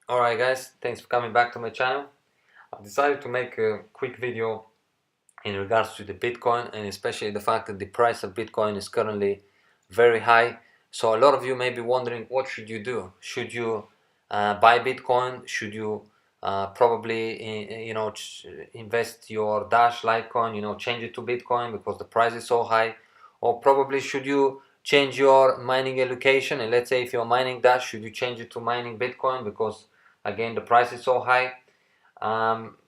Alright guys, thanks for coming back to my channel. I've decided to make a quick video in regards to the Bitcoin, and especially the fact that the price of Bitcoin is currently very high. So a lot of you may be wondering, what should you do? Should you buy Bitcoin? Should you probably invest your Dash Litecoin, change it to Bitcoin because the price is so high? Or probably should you change your mining allocation, and let's say if you're mining Dash, should you change it to mining Bitcoin because again the price is so high?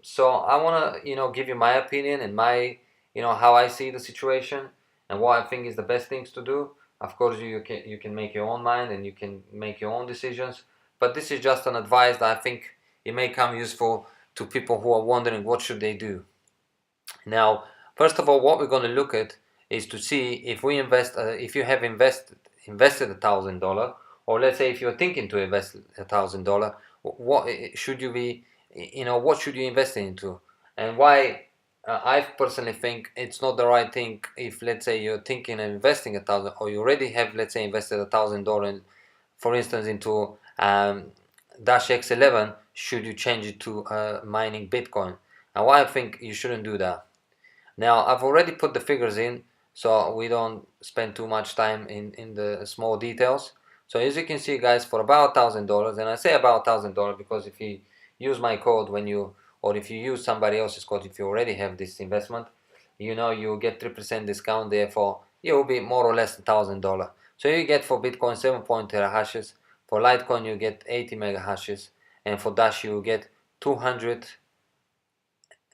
So I want to give you my opinion and my how I see the situation and what I think is the best things to do. Of course you can make your own mind and you can make your own decisions, but this is just an advice that I think it may come useful to people who are wondering what should they do. Now, first of all, what we're going to look at is to see if we invest, if you have invested $1,000, or let's say if you're thinking to invest $1,000, what should you be, what should you invest into, and why? I personally think it's not the right thing if, let's say, you're thinking of investing 1,000, or you already have, let's say, invested $1,000, for instance, into Dash X11. Should you change it to mining Bitcoin? And why I think you shouldn't do that. Now, I've already put the figures in, so we don't spend too much time in the small details. So as you can see, guys, for about $1,000, and I say about $1,000 because if you use my code or if you use somebody else's code, if you already have this investment, you get 3% discount, therefore it will be more or less $1,000. So you get for Bitcoin 7.0 terahashes, for Litecoin you get 80 mega hashes, and for Dash you get 200,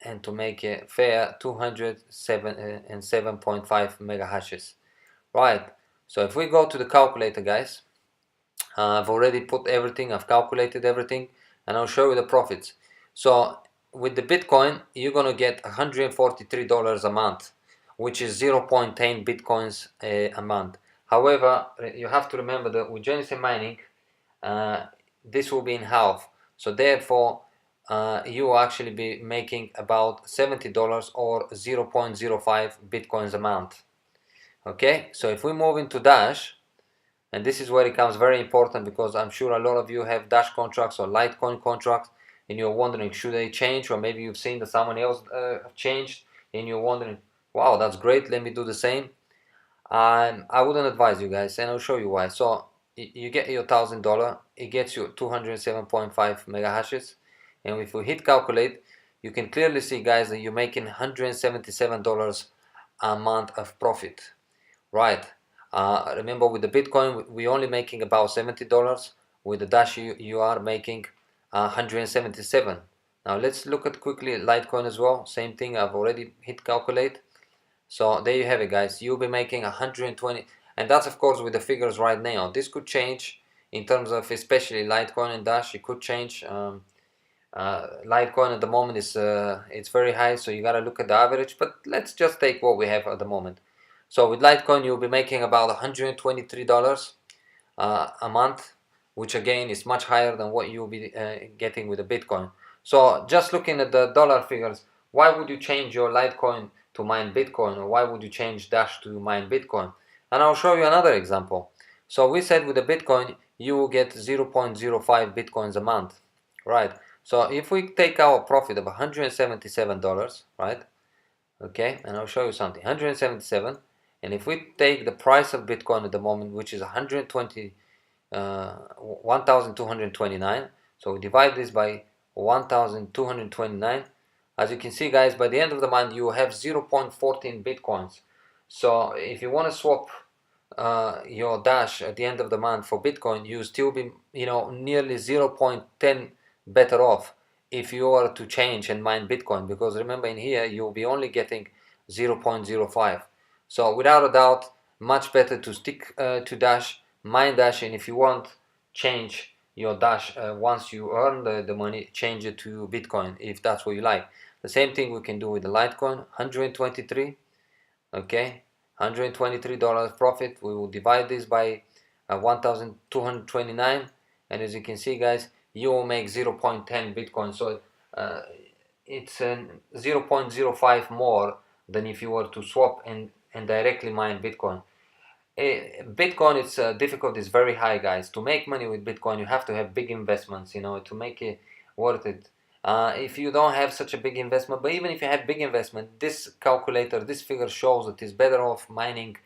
and to make it fair, 207.5 mega hashes. Right, so if we go to the calculator, guys, I've already put everything, I've calculated everything, and I'll show you the profits. So with the Bitcoin, you're gonna get $143 a month, which is 0.10 Bitcoins a month. However, you have to remember that with Genesis mining, this will be in half. So therefore, you will actually be making about $70 or 0.05 Bitcoins a month. Okay, so if we move into Dash, and this is where it becomes very important, because I'm sure a lot of you have Dash contracts or Litecoin contracts and you're wondering, should they change? Or maybe you've seen that someone else changed and you're wondering, wow, that's great, let me do the same. I wouldn't advise you guys, and I'll show you why. So you get your $1,000, it gets you 207.5 mega hashes, and if we hit calculate, you can clearly see, guys, that you're making $177 a month of profit. Right. Remember, with the Bitcoin, we're only making about $70. With the Dash, you are making 177. Now let's look at quickly Litecoin as well. Same thing. I've already hit calculate. So there you have it, guys. You'll be making 120, and that's of course with the figures right now. This could change in terms of especially Litecoin and Dash. It could change. Litecoin at the moment is it's very high, so you gotta look at the average. But let's just take what we have at the moment. So with Litecoin, you'll be making about $123 a month, which again is much higher than what you'll be getting with the Bitcoin. So just looking at the dollar figures, why would you change your Litecoin to mine Bitcoin, or why would you change Dash to mine Bitcoin? And I'll show you another example. So we said with the Bitcoin, you will get 0.05 Bitcoins a month, right? So if we take our profit of $177, right? Okay, and I'll show you something. 177, and if we take the price of Bitcoin at the moment, which is 1,229, so we divide this by 1,229. As you can see, guys, by the end of the month you have 0.14 Bitcoins. So if you want to swap your Dash at the end of the month for Bitcoin, you still be nearly 0.10 better off if you were to change and mine Bitcoin, because remember, in here you'll be only getting 0.05. So without a doubt, much better to stick to Dash, mine Dash, and if you want, change your Dash once you earn the money, change it to Bitcoin if that's what you like. The same thing we can do with the Litecoin. 123, okay, $123 profit. We will divide this by 1,229, and as you can see, guys, you will make 0.10 Bitcoin. So it's 0.05 more than if you were to swap and directly mine Bitcoin. Bitcoin, its difficulty is very high, guys. To make money with Bitcoin, you have to have big investments, you know, to make it worth it. If you don't have such a big investment, but even if you have big investment, this calculator, this figure shows that it's better off mining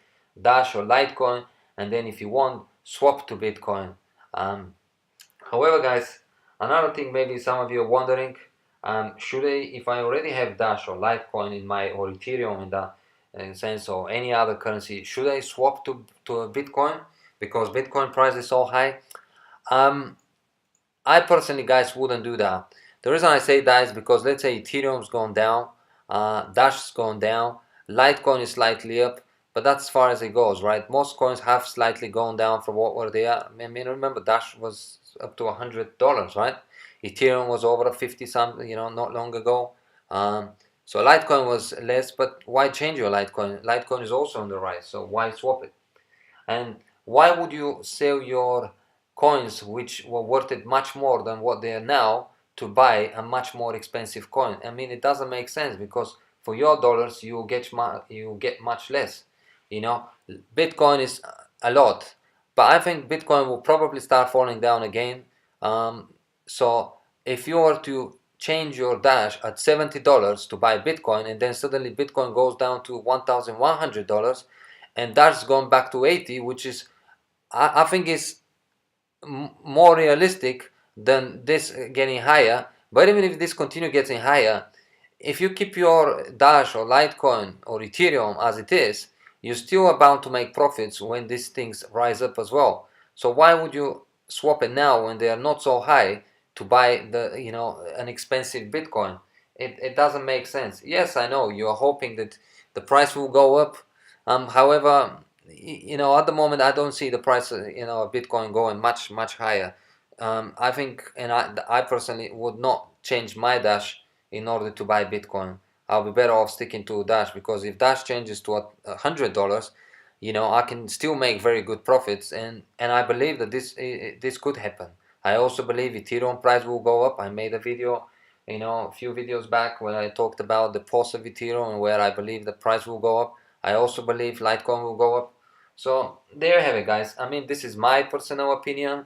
Dash or Litecoin, and then if you want, swap to Bitcoin. However, guys, another thing maybe some of you are wondering, should I, if I already have Dash or Litecoin in my, or Ethereum in the sense, or any other currency, should I swap to a Bitcoin because Bitcoin price is so high? I personally, guys, wouldn't do that. The reason I say that is because let's say Ethereum's gone down, Dash's gone down, Litecoin is slightly up, but that's as far as it goes, right? Most coins have slightly gone down from what were they at. I mean, remember Dash was up to $100, right? Ethereum was over 50 something, you know, not long ago. So Litecoin was less, but why change your Litecoin? Litecoin is also on the rise, so why swap it? And why would you sell your coins which were worth it much more than what they are now to buy a much more expensive coin? I mean, it doesn't make sense because for your dollars you get much less. You know, Bitcoin is a lot, but I think Bitcoin will probably start falling down again. So if you were to change your Dash at $70 to buy Bitcoin, and then suddenly Bitcoin goes down to $1,100, and Dash's gone back to 80, which is I think is more realistic than this getting higher. But even if this continue getting higher, if you keep your Dash or Litecoin or Ethereum as it is, you still are bound to make profits when these things rise up as well. So why would you swap it now when they are not so high to buy the, you know, an expensive Bitcoin? It doesn't make sense. Yes, I know you are hoping that the price will go up. However, you know, at the moment I don't see the price, you know, of Bitcoin going much higher. I think, and I personally would not change my Dash in order to buy Bitcoin. I'll be better off sticking to Dash, because if Dash changes to $100, you know, I can still make very good profits, and I believe that this could happen. I also believe Ethereum price will go up. I made a video, you know, a few videos back when I talked about the pulse of Ethereum and where I believe the price will go up. I also believe Litecoin will go up. So there you have it, guys. I mean, this is my personal opinion.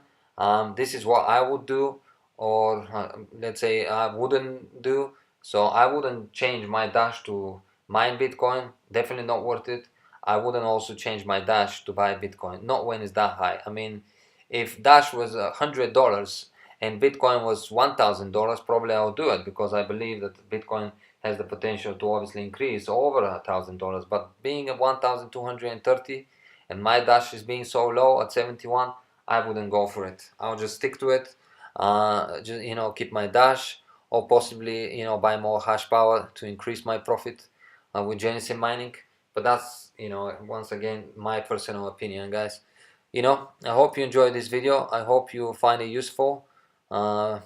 This is what I would do, or let's say I wouldn't do. So I wouldn't change my Dash to mine Bitcoin. Definitely not worth it. I wouldn't also change my Dash to buy Bitcoin. Not when it's that high. I mean, if Dash was $100 and Bitcoin was $1,000, probably I would do it, because I believe that Bitcoin has the potential to obviously increase over $1,000. But being at 1,230 and my Dash is being so low at 71, I wouldn't go for it. I'll just stick to it. Just, you know, keep my Dash, or possibly, you know, buy more hash power to increase my profit with Genesis mining. But that's, you know, once again, my personal opinion, guys. You know, I hope you enjoyed this video. I hope you find it useful. And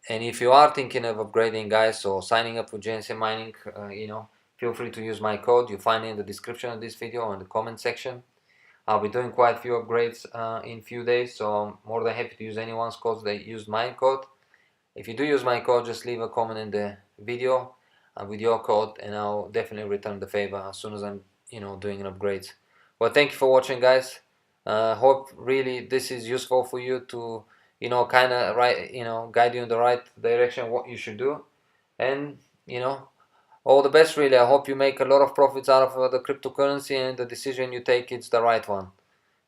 if you are thinking of upgrading, guys, or signing up for Genesis mining, you know, feel free to use my code. You find it in the description of this video or in the comment section. I'll be doing quite a few upgrades in a few days, so I'm more than happy to use anyone's code that used my code. If you do use my code, just leave a comment in the video with your code, and I'll definitely return the favor as soon as I'm, you know, doing an upgrade. Well, thank you for watching, guys. Hope really this is useful for you to, you know, kind of guide you in the right direction what you should do, and you know, all the best. Really, I hope you make a lot of profits out of the cryptocurrency, and the decision you take, it's the right one.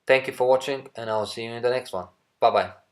Thank you for watching, and I'll see you in the next one. Bye bye.